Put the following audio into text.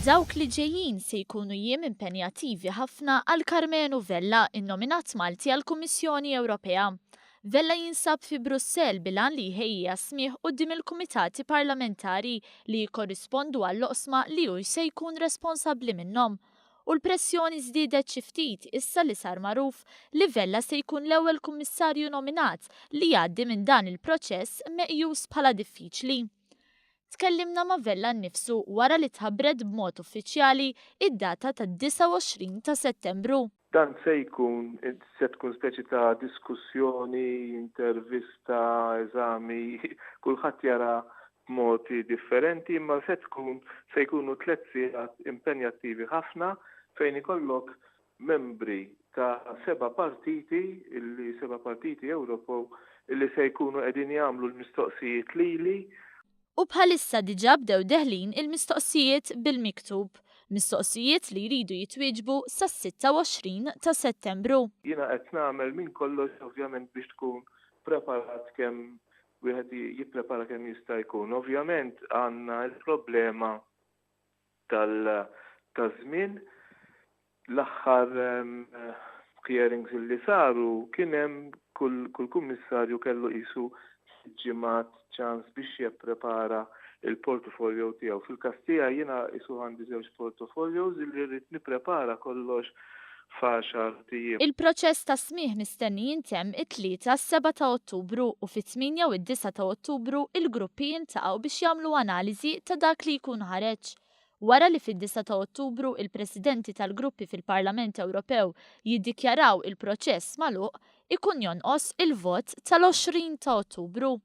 Dawk li ġejjin se jkunu jiem impenjattivi ħafna għal Carmenu Vella, innominat Malti għall Kummissjoni Ewropea. Vella jinsab fi Brussell bilan li jħejja smih quddiem il-kumitati parlamentari li jkorrispondu għall-oqsma li hu se jkun responsabbli minnhom. U l-pressjoni żdiedet xi ftit issa li sar magħruf li Vella se jkun l-ewwel kummissarju nominat li jgħaddi minn dan il-proċess meqjus bħala diffiċli. Tkellimna ma' Vella nnifsu wara li tħabbret b'mod uffiċjali id-data tad-29 ta' Settembru. Dan se tkun speċi ta' diskussjoni, intervista, eżami, kulħadd jara b'modi differenti, imma se jkunu 3 sigħat impenjattivi ħafna fejn ikollok membri ta' 7 partiti Ewropew illi se jkunu qegħdin jagħmlu l-mistoqsijiet lili. U bħalissa diġà bdew deħlin il-mistoqsijiet bil-miktub, mistoqsijiet li jridu jitwieġbu sas-26 ta' Settembru. Jiena qed nagħmel minn kollox ovvjament biex tkun preparat kemm wieħed jipprepara kemm jista' jkun. Ovvjament għandna l-problema taż-żmien. L-aħħar hearings li saru kien hemm kull kummissarju kellu qisu ġimgħat ċans biex jipprepara il-portfolio tiegħu. Fil-każ tiegħi jiena qisu għandi 2 portfolios li rrid nipprepara kollox f'għaxar tiem. Il-proċess ta' smigħ mistenni jintemm it-3 7 ta' Ottubru u fit-8 u d-9 ta' Ottubru il-gruppi jiltaqgħu biex jagħmlu analiżi ta' dak li jkun ħareġ. Wara li fid-9 ta' Ottubru il-presidenti tal-gruppi fil-Parlament Ewropew jiddikjaraw il-proċess magħluq, ikun jonqos il-vot tal-20 ta' Ottubru.